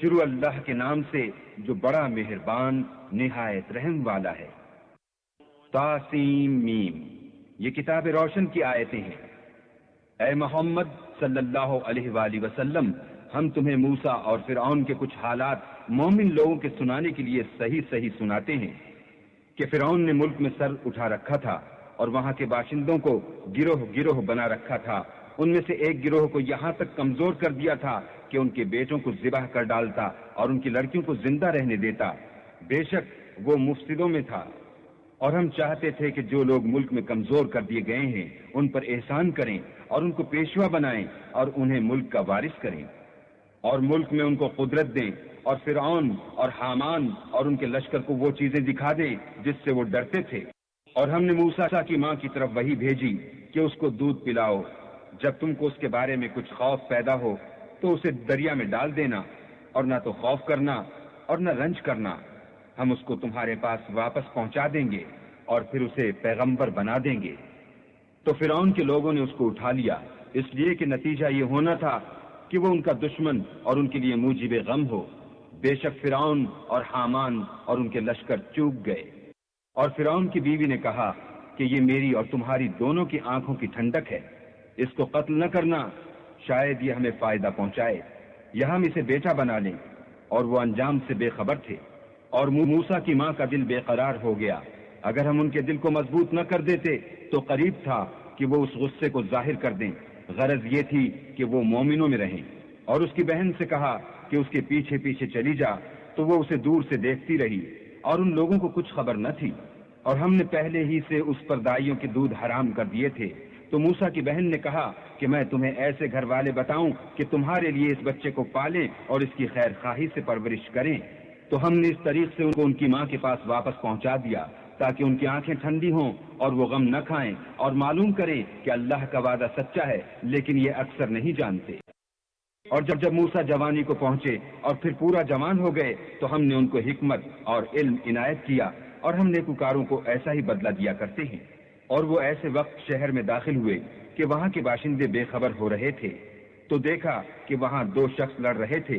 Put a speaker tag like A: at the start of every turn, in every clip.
A: شروع اللہ کے نام سے جو بڑا مہربان نہایت رحم والا ہے۔ طاسیم میم، یہ کتاب روشن کی آیتیں ہیں۔ اے محمد صلی اللہ علیہ وآلہ وسلم، ہم تمہیں موسیٰ اور فرعون کے کچھ حالات مومن لوگوں کے سنانے کے لیے صحیح صحیح سناتے ہیں کہ فرعون نے ملک میں سر اٹھا رکھا تھا اور وہاں کے باشندوں کو گروہ گروہ بنا رکھا تھا۔ ان میں سے ایک گروہ کو یہاں تک کمزور کر دیا تھا کہ ان کے بیٹوں کو ذبح کر ڈالتا اور ان کی لڑکیوں کو زندہ رہنے دیتا۔ بے شک وہ مفسدوں میں تھا، اور ہم چاہتے تھے کہ جو لوگ ملک میں کمزور کر دیے گئے ہیں ان پر احسان کریں اور ان کو پیشوا بنائیں اور انہیں ملک کا وارث کریں، اور ملک میں ان کو قدرت دیں، اور فرعون اور حامان اور ان کے لشکر کو وہ چیزیں دکھا دیں جس سے وہ ڈرتے تھے۔ اور ہم نے موسیٰ کی ماں کی طرف وحی بھیجی کہ اس کو دودھ پلاؤ، جب تم کو اس کے بارے میں کچھ خوف پیدا ہو تو اسے دریا میں ڈال دینا، اور نہ تو خوف کرنا اور نہ رنج کرنا، ہم اس کو تمہارے پاس واپس پہنچا دیں گے اور پھر اسے پیغمبر بنا دیں گے۔ تو فرعون کے لوگوں نے اس کو اٹھا لیا، اس لیے کہ نتیجہ یہ ہونا تھا کہ وہ ان کا دشمن اور ان کے لیے موجب غم ہو۔ بے شک فرعون اور حامان اور ان کے لشکر چوک گئے۔ اور فرعون کی بیوی نے کہا کہ یہ میری اور تمہاری دونوں کی آنکھوں کی ٹھنڈک ہے، اس کو قتل نہ کرنا، شاید یہ ہمیں فائدہ پہنچائے یا ہم اسے بیٹا بنا لیں۔ اور وہ انجام سے بے خبر تھے۔ اور موسیٰ کی ماں کا دل بے قرار ہو گیا، اگر ہم ان کے دل کو مضبوط نہ کر دیتے تو قریب تھا کہ وہ اس غصے کو ظاہر کر دیں۔ غرض یہ تھی کہ وہ مومنوں میں رہیں۔ اور اس کی بہن سے کہا کہ اس کے پیچھے پیچھے چلی جا، تو وہ اسے دور سے دیکھتی رہی، اور ان لوگوں کو کچھ خبر نہ تھی، اور ہم نے پہلے ہی سے اس پر دائیوں کے دودھ حرام کر دیے تھے۔ تو موسیٰ کی بہن نے کہا کہ میں تمہیں ایسے گھر والے بتاؤں کہ تمہارے لیے اس بچے کو پالیں اور اس کی خیر خواہی سے پرورش کریں۔ تو ہم نے اس طریق سے ان کو ان کی ماں کے پاس واپس پہنچا دیا تاکہ ان کی آنکھیں ٹھنڈی ہوں اور وہ غم نہ کھائیں اور معلوم کریں کہ اللہ کا وعدہ سچا ہے، لیکن یہ اکثر نہیں جانتے۔ اور جب موسیٰ جوانی کو پہنچے اور پھر پورا جوان ہو گئے تو ہم نے ان کو حکمت اور علم عنایت کیا، اور ہم نیکوکاروں کو ایسا ہی بدلہ دیا کرتے ہیں۔ اور وہ ایسے وقت شہر میں داخل ہوئے کہ وہاں کے باشندے بے خبر ہو رہے تھے، تو دیکھا کہ وہاں دو شخص لڑ رہے تھے،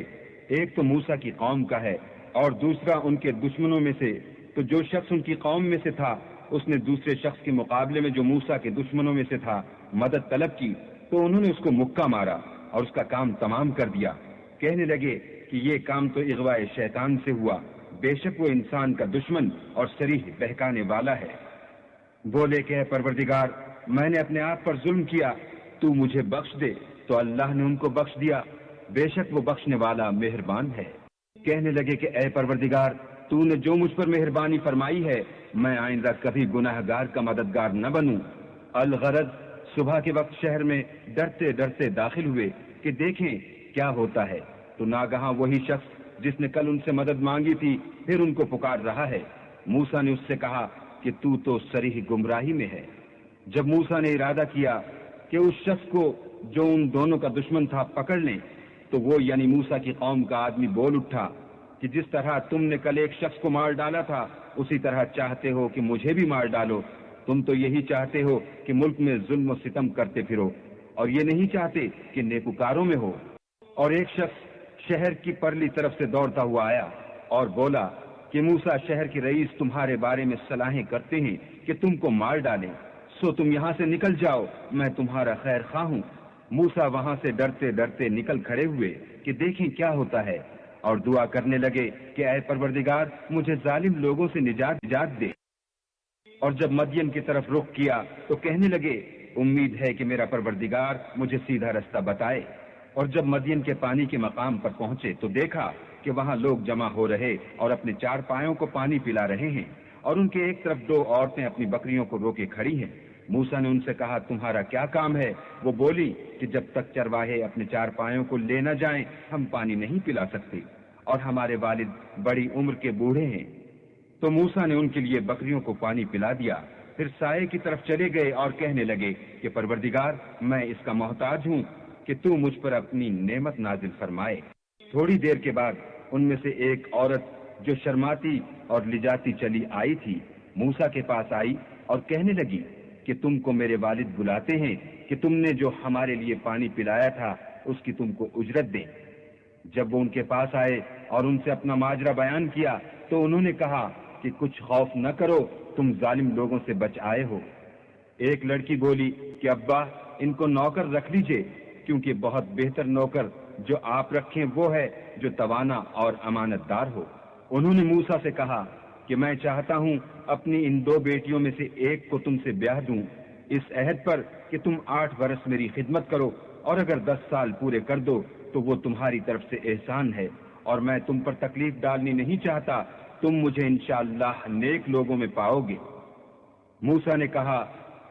A: ایک تو موسیٰ کی قوم کا ہے اور دوسرا ان کے دشمنوں میں سے۔ تو جو شخص ان کی قوم میں سے تھا اس نے دوسرے شخص کے مقابلے میں جو موسیٰ کے دشمنوں میں سے تھا مدد طلب کی، تو انہوں نے اس کو مکہ مارا اور اس کا کام تمام کر دیا۔ کہنے لگے کہ یہ کام تو اغواء شیطان سے ہوا، بے شک وہ انسان کا دشمن اور صریح بہکانے والا ہے۔ بولے کہ اے پروردگار، میں نے اپنے آپ پر ظلم کیا، تو مجھے بخش دے۔ تو اللہ نے ان کو بخش دیا، بے شک وہ بخشنے والا مہربان ہے۔ کہنے لگے کہ اے پروردگار، تو نے جو مجھ پر مہربانی فرمائی ہے، میں آئندہ کبھی گناہ گار کا مددگار نہ بنوں۔ الغرض صبح کے وقت شہر میں ڈرتے ڈرتے داخل ہوئے کہ دیکھیں کیا ہوتا ہے، تو ناگہاں وہی شخص جس نے کل ان سے مدد مانگی تھی پھر ان کو پکار رہا ہے۔ موسیٰ نے اس سے کہا کہ تو صریح گمراہی میں ہے۔ جب موسیٰ نے ارادہ کیا کہ اس شخص کو جو ان دونوں کا دشمن تھا پکڑ لیں، تو وہ یعنی موسیٰ کی قوم کا آدمی بول اٹھا کہ جس طرح تم نے کل ایک شخص کو مار ڈالا تھا اسی طرح چاہتے ہو کہ مجھے بھی مار ڈالو۔ تم تو یہی چاہتے ہو کہ ملک میں ظلم و ستم کرتے پھرو، اور یہ نہیں چاہتے کہ نیکوکاروں میں ہو۔ اور ایک شخص شہر کی پرلی طرف سے دوڑتا ہوا آیا اور بولا کہ موسیٰ شہر کے رئیس تمہارے بارے میں صلاحیں کرتے ہیں کہ تم کو مار ڈالیں، سو تم یہاں سے نکل جاؤ، میں تمہارا خیر خواہ ہوں۔ موسیٰ وہاں سے ڈرتے ڈرتے نکل کھڑے ہوئے کہ دیکھیں کیا ہوتا ہے، اور دعا کرنے لگے کہ اے پروردگار، مجھے ظالم لوگوں سے نجات دے۔ اور جب مدین کی طرف رخ کیا تو کہنے لگے امید ہے کہ میرا پروردگار مجھے سیدھا رستہ بتائے۔ اور جب مدین کے پانی کے مقام پر پہنچے تو دیکھا کہ وہاں لوگ جمع ہو رہے اور اپنے چار پایوں کو پانی پلا رہے ہیں، اور ان کے ایک طرف دو عورتیں اپنی بکریوں کو روکے کھڑی ہیں۔ موسیٰ نے ان سے کہا تمہارا کیا کام ہے؟ وہ بولی کہ جب تک چرواہے اپنے چار پایوں کو لے نہ جائیں ہم پانی نہیں پلا سکتے، اور ہمارے والد بڑی عمر کے بوڑھے ہیں۔ تو موسیٰ نے ان کے لیے بکریوں کو پانی پلا دیا، پھر سائے کی طرف چلے گئے اور کہنے لگے کہ پروردگار، میں اس کا محتاج ہوں کہ تو مجھ پر اپنی نعمت نازل فرمائے۔ تھوڑی دیر کے بعد ان میں سے ایک عورت جو شرماتی اور لجاتی چلی آئی تھی موسیٰ کے پاس آئی اور کہنے لگی کہ تم کو میرے والد بلاتے ہیں کہ تم نے جو ہمارے لیے پانی پلایا تھا اس کی تم کو اجرت دیں۔ جب وہ ان کے پاس آئے اور ان سے اپنا ماجرا بیان کیا تو انہوں نے کہا کہ کچھ خوف نہ کرو، تم ظالم لوگوں سے بچ آئے ہو۔ ایک لڑکی بولی کہ ابا ان کو نوکر رکھ لیجئے، کیونکہ بہت بہتر نوکر جو آپ رکھیں وہ ہے جو توانا اور امانت دار ہو۔ انہوں نے موسیٰ سے کہا کہ میں چاہتا ہوں اپنی ان 2 بیٹیوں میں سے ایک کو تم سے بیاہ دوں، اس عہد پر کہ تم 8 برس میری خدمت کرو، اور اگر 10 سال پورے کر دو تو وہ تمہاری طرف سے احسان ہے، اور میں تم پر تکلیف ڈالنی نہیں چاہتا، تم مجھے انشاءاللہ نیک لوگوں میں پاؤ گے۔ موسیٰ نے کہا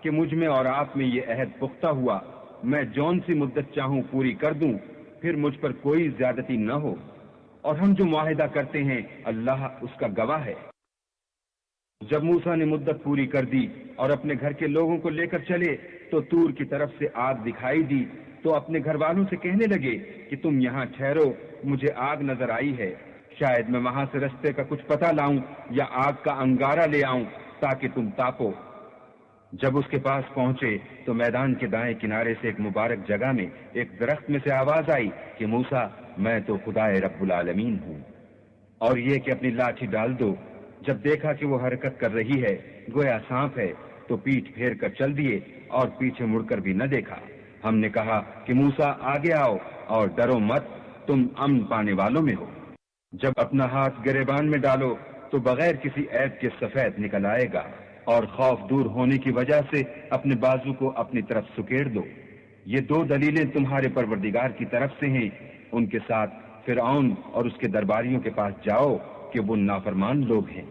A: کہ مجھ میں اور آپ میں یہ عہد پختہ ہوا، میں جون سی مدت چاہوں پوری کر دوں، پھر مجھ پر کوئی زیادتی نہ ہو، اور ہم جو معاہدہ کرتے ہیں اللہ اس کا گواہ ہے۔ جب موسیٰ نے مدت پوری کر دی اور اپنے گھر کے لوگوں کو لے کر چلے تو طور کی طرف سے آگ دکھائی دی، تو اپنے گھر والوں سے کہنے لگے کہ تم یہاں ٹھہرو، مجھے آگ نظر آئی ہے، شاید میں وہاں سے رستے کا کچھ پتہ لاؤں یا آگ کا انگارہ لے آؤں تاکہ تم تاپو۔ جب اس کے پاس پہنچے تو میدان کے دائیں کنارے سے ایک مبارک جگہ میں ایک درخت میں سے آواز آئی کہ موسیٰ میں تو خدائے رب العالمین ہوں، اور یہ کہ اپنی لاٹھی ڈال دو۔ جب دیکھا کہ وہ حرکت کر رہی ہے گویا سانپ ہے تو پیٹھ پھیر کر چل دیے اور پیچھے مڑ کر بھی نہ دیکھا۔ ہم نے کہا کہ موسیٰ آگے آؤ اور ڈرو مت، تم امن پانے والوں میں ہو۔ جب اپنا ہاتھ گریبان میں ڈالو تو بغیر کسی عیب کے سفید نکل آئے گا، اور خوف دور ہونے کی وجہ سے اپنے بازو کو اپنی طرف سکیڑ دو۔ یہ 2 دلیلیں تمہارے پروردگار کی طرف سے ہیں، ان کے ساتھ فرعون اور اس کے درباریوں کے پاس جاؤ کہ وہ نافرمان لوگ ہیں۔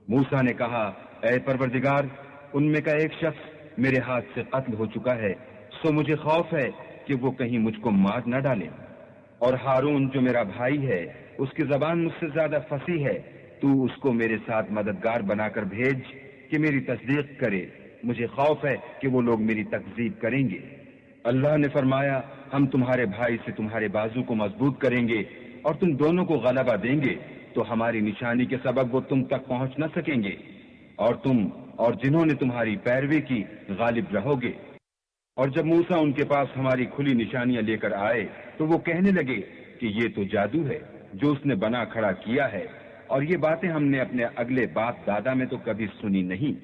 A: موسیٰ نے کہا اے پروردگار، ان میں کا ایک شخص میرے ہاتھ سے قتل ہو چکا ہے، سو مجھے خوف ہے کہ وہ کہیں مجھ کو مار نہ ڈالے، اور ہارون جو میرا بھائی ہے اس کی زبان مجھ سے زیادہ فصیح ہے، تو اس کو میرے ساتھ مددگار بنا کر بھیج کہ میری تصدیق کرے، مجھے خوف ہے کہ وہ لوگ میری تکذیب کریں گے۔ اللہ نے فرمایا ہم تمہارے بھائی سے تمہارے بازو کو مضبوط کریں گے اور تم دونوں کو غلبہ دیں گے، تو ہماری نشانی کے سبب وہ تم تک پہنچ نہ سکیں گے، اور تم اور جنہوں نے تمہاری پیروی کی غالب رہو گے۔ اور جب موسیٰ ان کے پاس ہماری کھلی نشانیاں لے کر آئے تو وہ کہنے لگے کہ یہ تو جادو ہے جو اس نے بنا کھڑا کیا ہے، اور یہ باتیں ہم نے اپنے اگلے باپ دادا میں تو کبھی سنی نہیں۔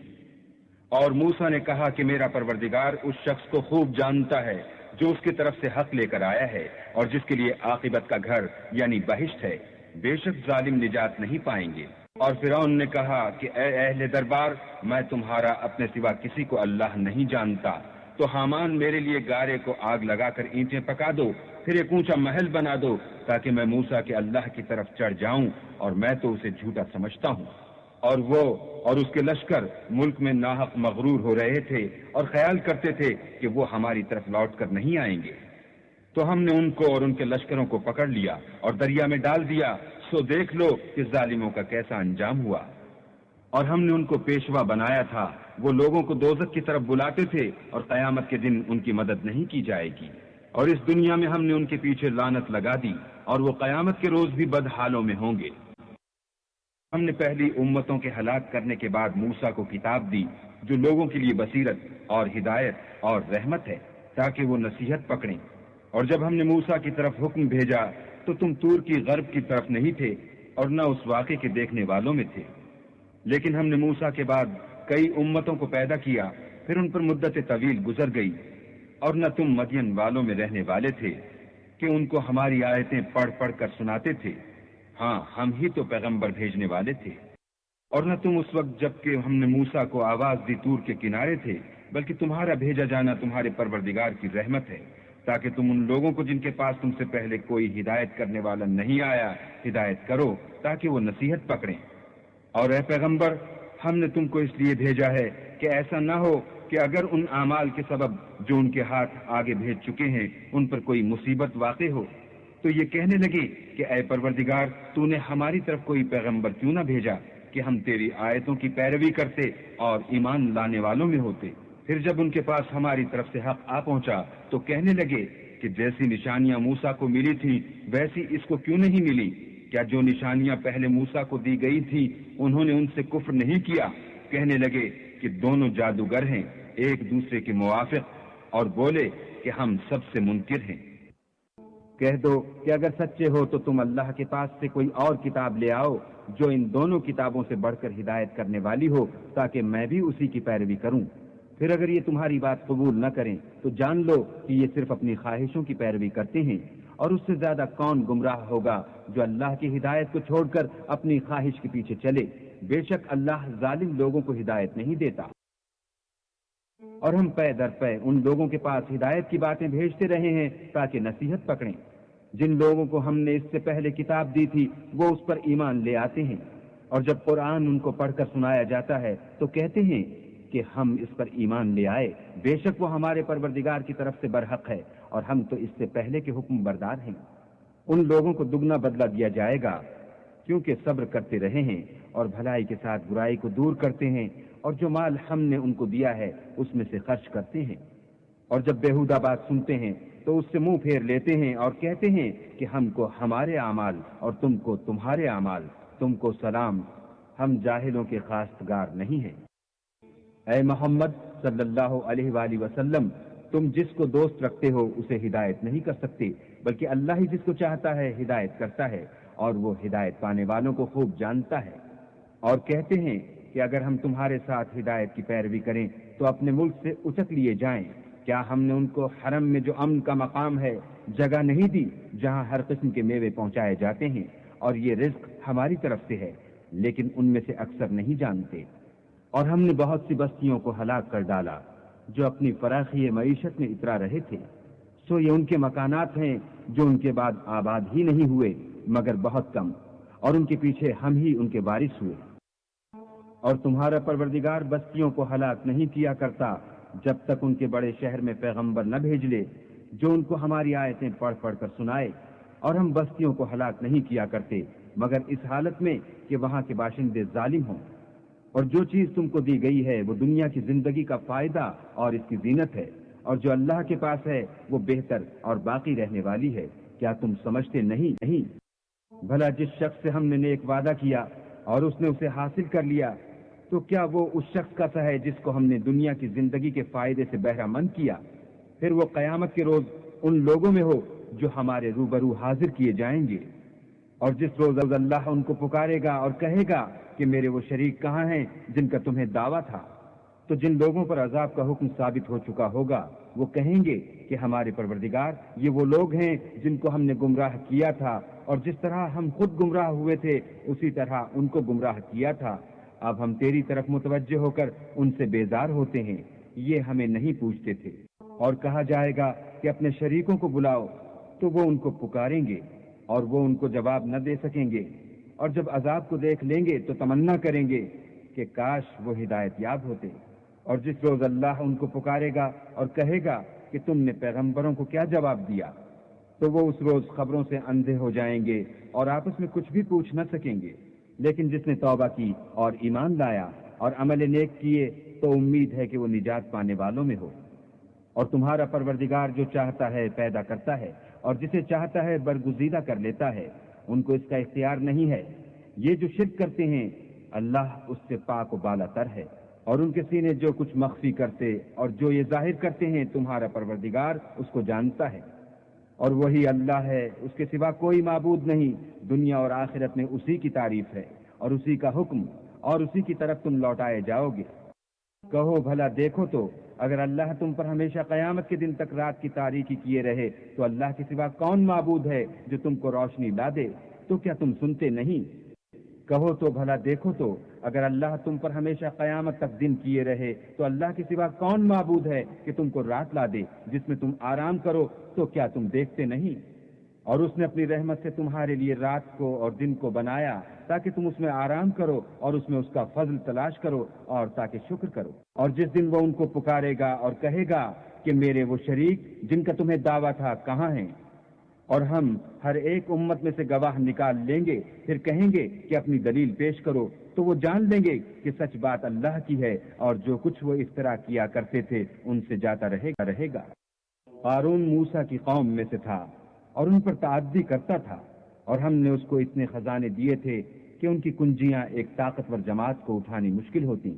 A: اور موسیٰ نے کہا کہ میرا پروردگار اس شخص کو خوب جانتا ہے جو اس کی طرف سے حق لے کر آیا ہے اور جس کے لیے عاقبت کا گھر یعنی بہشت ہے، بے شک ظالم نجات نہیں پائیں گے۔ اور فرعون نے کہا کہ اے اہل دربار، میں تمہارا اپنے سوا کسی کو اللہ نہیں جانتا، تو حامان میرے لیے گارے کو آگ لگا کر اینٹیں پکا دو، پھر ایک اونچا محل بنا دو تاکہ میں موسیٰ کے اللہ کی طرف چڑھ جاؤں، اور میں تو اسے جھوٹا سمجھتا ہوں۔ اور وہ اور اس کے لشکر ملک میں ناحق مغرور ہو رہے تھے اور خیال کرتے تھے کہ وہ ہماری طرف لوٹ کر نہیں آئیں گے، تو ہم نے ان کو اور ان کے لشکروں کو پکڑ لیا اور دریا میں ڈال دیا، سو دیکھ لو کہ ظالموں کا کیسا انجام ہوا۔ اور ہم نے ان کو پیشوا بنایا تھا، وہ لوگوں کو دوزخ کی طرف بلاتے تھے، اور قیامت کے دن ان کی مدد نہیں کی جائے گی، اور اس دنیا میں ہم نے ان کے پیچھے لعنت لگا دی، اور وہ قیامت کے روز بھی بد حالوں میں ہوں گے۔ ہم نے پہلی امتوں کے ہلاک کرنے کے بعد موسیٰ کو کتاب دی جو لوگوں کے لیے بصیرت اور ہدایت اور رحمت ہے تاکہ وہ نصیحت پکڑیں۔ اور جب ہم نے موسیٰ کی طرف حکم بھیجا تو تم طور کی غرب کی طرف نہیں تھے اور نہ اس واقعے کے دیکھنے والوں میں تھے، لیکن ہم نے موسیٰ کے بعد کئی امتوں کو پیدا کیا، پھر ان پر مدت طویل گزر گئی، اور نہ تم مدین والوں میں رہنے والے تھے کہ ان کو ہماری آیتیں پڑھ پڑھ کر سناتے تھے، ہاں ہم ہی تو پیغمبر بھیجنے والے تھے۔ اور نہ تم اس وقت جب کہ ہم نے موسیٰ کو آواز دی طور کے کنارے تھے، بلکہ تمہارا بھیجا جانا تمہارے پروردگار کی رحمت ہے تاکہ تم ان لوگوں کو جن کے پاس تم سے پہلے کوئی ہدایت کرنے والا نہیں آیا ہدایت کرو تاکہ وہ نصیحت پکڑیں۔ اور اے پیغمبر، ہم نے تم کو اس لیے بھیجا ہے کہ ایسا نہ ہو کہ اگر ان اعمال کے سبب جو ان کے ہاتھ آگے بھیج چکے ہیں ان پر کوئی مصیبت واقع ہو تو یہ کہنے لگے کہ اے پروردگار، تو نے ہماری طرف کوئی پیغمبر کیوں نہ بھیجا کہ ہم تیری آیتوں کی پیروی کرتے اور ایمان لانے والوں میں ہوتے۔ پھر جب ان کے پاس ہماری طرف سے حق آ پہنچا تو کہنے لگے کہ جیسی نشانیاں موسیٰ کو ملی تھی ویسی اس کو کیوں نہیں ملی؟ کیا جو نشانیاں پہلے موسیٰ کو دی گئی تھی انہوں نے ان سے کفر نہیں کیا؟ کہنے لگے کہ دونوں جادوگر ہیں ایک دوسرے کے موافق، اور بولے کہ ہم سب سے منکر ہیں۔ کہہ دو کہ اگر سچے ہو تو تم اللہ کے پاس سے کوئی اور کتاب لے آؤ جو ان دونوں کتابوں سے بڑھ کر ہدایت کرنے والی ہو، تاکہ میں بھی اسی کی پیروی کروں۔ پھر اگر یہ تمہاری بات قبول نہ کریں تو جان لو کہ یہ صرف اپنی خواہشوں کی پیروی کرتے ہیں، اور اس سے زیادہ کون گمراہ ہوگا جو اللہ کی ہدایت کو چھوڑ کر اپنی خواہش کے پیچھے چلے۔ بے شک اللہ ظالم لوگوں کو ہدایت نہیں دیتا۔ اور ہم پے در پے ان لوگوں کے پاس ہدایت کی باتیں بھیجتے رہے ہیں تاکہ نصیحت پکڑیں۔ جن لوگوں کو ہم نے اس سے پہلے کتاب دی تھی وہ اس پر ایمان لے آتے ہیں، اور جب قرآن ان کو پڑھ کر سنایا جاتا ہے تو کہتے ہیں کہ ہم اس پر ایمان لے آئے، بے شک وہ ہمارے پروردگار کی طرف سے برحق ہے، اور ہم تو اس سے پہلے کے حکم بردار ہیں۔ ان لوگوں کو دگنا بدلہ دیا جائے گا کیونکہ صبر کرتے رہے ہیں اور بھلائی کے ساتھ برائی کو دور کرتے ہیں، اور جو مال ہم نے ان کو دیا ہے اس میں سے خرچ کرتے ہیں۔ اور جب بیہودہ بات سنتے ہیں تو اس سے منہ پھیر لیتے ہیں اور کہتے ہیں کہ ہم کو ہمارے اعمال اور تم کو تمہارے اعمال، تم کو سلام، ہم جاہلوں کے خواستگار نہیں ہیں۔ اے محمد صلی اللہ علیہ وآلہ وسلم، تم جس کو دوست رکھتے ہو اسے ہدایت نہیں کر سکتے، بلکہ اللہ ہی جس کو چاہتا ہے ہدایت کرتا ہے، اور وہ ہدایت پانے والوں کو خوب جانتا ہے۔ اور کہتے ہیں کہ اگر ہم تمہارے ساتھ ہدایت کی پیروی کریں تو اپنے ملک سے اچک لیے جائیں۔ کیا ہم نے ان کو حرم میں جو امن کا مقام ہے جگہ نہیں دی جہاں ہر قسم کے میوے پہنچائے جاتے ہیں، اور یہ رزق ہماری طرف سے ہے، لیکن ان میں سے اکثر نہیں جانتے۔ اور ہم نے بہت سی بستیوں کو ہلاک کر ڈالا جو اپنی فراخی معیشت میں اترا رہے تھے، سو یہ ان کے مکانات ہیں جو ان کے بعد آباد ہی نہیں ہوئے مگر بہت کم، اور ان کے پیچھے ہم ہی ان کے وارث ہوئے۔ اور تمہارا پروردگار بستیوں کو ہلاک نہیں کیا کرتا جب تک ان کے بڑے شہر میں پیغمبر نہ بھیج لے جو ان کو ہماری آیتیں پڑھ پڑھ کر سنائے، اور ہم بستیوں کو ہلاک نہیں کیا کرتے مگر اس حالت میں کہ وہاں کے باشندے ظالم ہوں۔ اور جو چیز تم کو دی گئی ہے وہ دنیا کی زندگی کا فائدہ اور اس کی زینت ہے، اور جو اللہ کے پاس ہے وہ بہتر اور باقی رہنے والی ہے۔ کیا تم سمجھتے نہیں؟ بھلا جس شخص سے ہم نے نیک وعدہ کیا اور اس نے اسے حاصل کر لیا تو کیا وہ اس شخص کا سا ہے جس کو ہم نے دنیا کی زندگی کے فائدے سے بہرہ مند کیا؟ پھر وہ قیامت کے روز ان لوگوں میں ہو جو ہمارے روبرو حاضر کیے جائیں گے، اور جس روز اللہ ان کو پکارے گا اور کہے گا کہ میرے وہ شریک کہاں ہیں جن کا تمہیں دعویٰ تھا، تو جن لوگوں پر عذاب کا حکم ثابت ہو چکا ہوگا وہ کہیں گے کہ ہمارے پروردگار یہ وہ لوگ ہیں جن کو ہم نے گمراہ کیا تھا، اور جس طرح ہم خود گمراہ ہوئے تھے اسی طرح ان کو گمراہ کیا تھا۔ اب ہم تیری طرف متوجہ ہو کر ان سے بیزار ہوتے ہیں، یہ ہمیں نہیں پوچھتے تھے۔ اور کہا جائے گا کہ اپنے شریکوں کو بلاؤ تو وہ ان کو پکاریں گے اور وہ ان کو جواب نہ دے سکیں گے، اور جب عذاب کو دیکھ لیں گے تو تمنا کریں گے کہ کاش وہ ہدایت یاب ہوتے۔ اور جس روز اللہ ان کو پکارے گا اور کہے گا کہ تم نے پیغمبروں کو کیا جواب دیا، تو وہ اس روز خبروں سے اندھے ہو جائیں گے اور آپس میں کچھ بھی پوچھ نہ سکیں گے۔ لیکن جس نے توبہ کی اور ایمان لایا اور عمل نیک کیے تو امید ہے کہ وہ نجات پانے والوں میں ہو۔ اور تمہارا پروردگار جو چاہتا ہے پیدا کرتا ہے اور جسے چاہتا ہے برگزیدہ کر لیتا ہے، ان کو اس کا اختیار نہیں ہے۔ یہ جو شرک کرتے ہیں اللہ اس سے پاک و بالا تر ہے، اور ان کے سینے جو کچھ مخفی کرتے اور جو یہ ظاہر کرتے ہیں تمہارا پروردگار اس کو جانتا ہے۔ اور وہی اللہ ہے، اس کے سوا کوئی معبود نہیں، دنیا اور آخرت میں اسی کی تعریف ہے اور اسی کا حکم، اور اسی کی طرف تم لوٹائے جاؤ گے۔ کہو بھلا دیکھو تو اگر اللہ تم پر ہمیشہ قیامت کے دن تک رات کی تاریکی کیے رہے تو اللہ کے سوا کون معبود ہے جو تم کو روشنی لا دے؟ تو کیا تم سنتے نہیں؟ کہو تو بھلا دیکھو تو اگر اللہ تم پر ہمیشہ قیامت تک دن کیے رہے تو اللہ کے سوا کون معبود ہے کہ تم کو رات لا دے جس میں تم آرام کرو؟ تو کیا تم دیکھتے نہیں؟ اور اس نے اپنی رحمت سے تمہارے لیے رات کو اور دن کو بنایا تاکہ تم اس میں آرام کرو اور اس میں اس کا فضل تلاش کرو اور تاکہ شکر کرو۔ اور جس دن وہ ان کو پکارے گا اور کہے گا کہ میرے وہ شریک جن کا تمہیں دعویٰ تھا کہاں ہیں، اور ہم ہر ایک امت میں سے گواہ نکال لیں گے، پھر کہیں گے کہ اپنی دلیل پیش کرو، تو وہ جان لیں گے کہ سچ بات اللہ کی ہے اور جو کچھ وہ افترا کیا کرتے تھے ان سے جاتا رہے گا۔ قارون موسیٰ کی قوم میں سے تھا اور ان پر تعدی کرتا تھا، اور ہم نے اس کو اتنے خزانے دیے تھے کہ ان کی کنجیاں ایک طاقتور جماعت کو اٹھانی مشکل ہوتی۔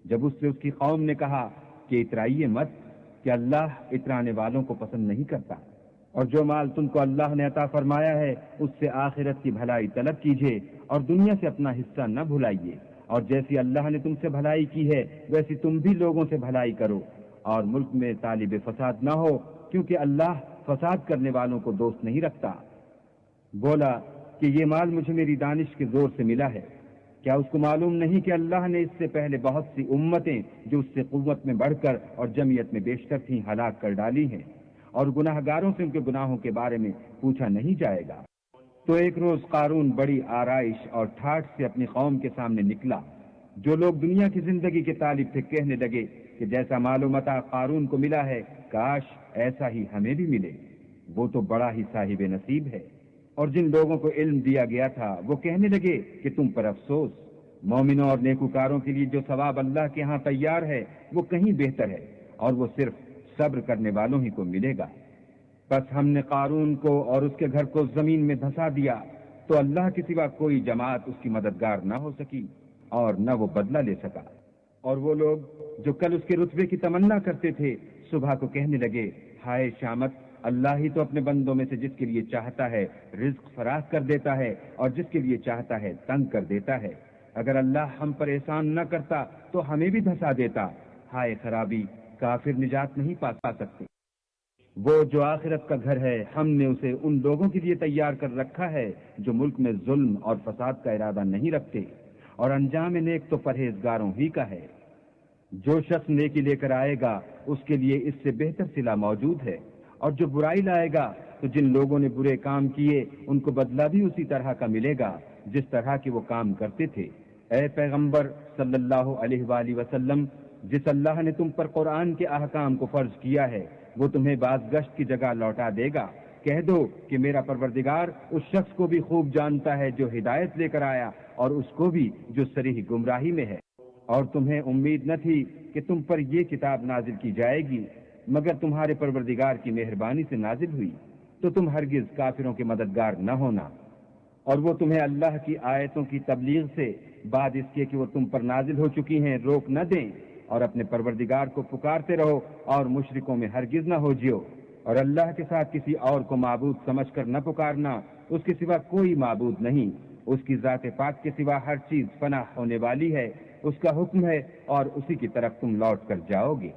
A: جب اس سے اس کی قوم نے کہا کہ اترائیے مت، کہ اللہ اترانے والوں کو پسند نہیں کرتا، اور جو مال تم کو اللہ نے عطا فرمایا ہے اس سے آخرت کی بھلائی طلب کیجیے اور دنیا سے اپنا حصہ نہ بھلائیے، اور جیسی اللہ نے تم سے بھلائی کی ہے ویسی تم بھی لوگوں سے بھلائی کرو، اور ملک میں طالب فساد نہ ہو، کیونکہ اللہ فساد کرنے والوں کو دوست نہیں رکھتا۔ بولا کہ یہ مال مجھے میری دانش کے زور سے ملا ہے، کیا اس کو معلوم نہیں کہ اللہ نے اس سے پہلے بہت سی امتیں جو اس سے قوت میں بڑھ کر اور جمعیت میں بیشتر تھیں ہلاک کر ڈالی ہیں، اور گناہ گاروں سے ان کے گناہوں کے بارے میں پوچھا نہیں جائے گا۔ تو ایک روز قارون بڑی آرائش اور ٹھاٹھ سے اپنی قوم کے سامنے نکلا۔ جو لوگ دنیا کی زندگی کے طالب تھے کہنے لگے کہ جیسا مال و متاع قارون کو ملا ہے کاش ایسا ہی ہمیں بھی ملے، وہ تو بڑا ہی صاحب نصیب ہے۔ اور جن لوگوں کو علم دیا گیا تھا وہ کہنے لگے کہ تم پر افسوس، مومنوں اور نیکوکاروں کے لیے جو ثواب اللہ کے ہاں تیار ہے وہ کہیں بہتر ہے، اور وہ صرف صبر کرنے والوں ہی کو ملے گا۔ بس ہم نے قارون کو اور اس کے گھر کو زمین میں دھسا دیا تو اللہ کے سوا کوئی جماعت اس کی مددگار نہ ہو سکی اور نہ وہ بدلہ لے سکا۔ اور وہ لوگ جو کل اس کے رتبے کی تمنا کرتے تھے صبح کو کہنے لگے ہائے شامت، اللہ ہی تو اپنے بندوں میں سے جس کے لیے چاہتا ہے رزق فراخ کر دیتا ہے اور جس کے لیے چاہتا ہے تنگ کر دیتا ہے۔ اگر اللہ ہم پر احسان نہ کرتا تو ہمیں بھی دھسا دیتا۔ ہائے خرابی، کافر نجات نہیں پا سکتے۔ وہ جو آخرت کا گھر ہے ہم نے اسے ان لوگوں کے لیے تیار کر رکھا ہے جو ملک میں ظلم اور فساد کا ارادہ نہیں رکھتے، اور انجام نیک تو پرہیزگاروں ہی کا ہے۔ جو شخص نیکی لے کر آئے گا اس کے لیے اس سے بہتر صلہ موجود ہے، اور جو برائی لائے گا تو جن لوگوں نے برے کام کیے ان کو بدلہ بھی اسی طرح کا ملے گا جس طرح کے وہ کام کرتے تھے۔ اے پیغمبر صلی اللہ علیہ وآلہ وسلم، جس اللہ نے تم پر قرآن کے احکام کو فرض کیا ہے وہ تمہیں باز گشت کی جگہ لوٹا دے گا۔ کہہ دو کہ میرا پروردگار اس شخص کو بھی خوب جانتا ہے جو ہدایت لے کر آیا اور اس کو بھی جو صریح گمراہی میں ہے۔ اور تمہیں امید نہ تھی کہ تم پر یہ کتاب نازل کی جائے گی مگر تمہارے پروردگار کی مہربانی سے نازل ہوئی، تو تم ہرگز کافروں کے مددگار نہ ہونا۔ اور وہ تمہیں اللہ کی آیتوں کی تبلیغ سے بعد اس کے کہ وہ تم پر نازل ہو چکی ہیں روک نہ دیں، اور اپنے پروردگار کو پکارتے رہو اور مشرکوں میں ہرگز نہ ہو جیو، اور اللہ کے ساتھ کسی اور کو معبود سمجھ کر نہ پکارنا، اس کے سوا کوئی معبود نہیں، اس کی ذات پاک کے سوا ہر چیز فنا ہونے والی ہے، اس کا حکم ہے اور اسی کی طرف تم لوٹ کر جاؤ گے۔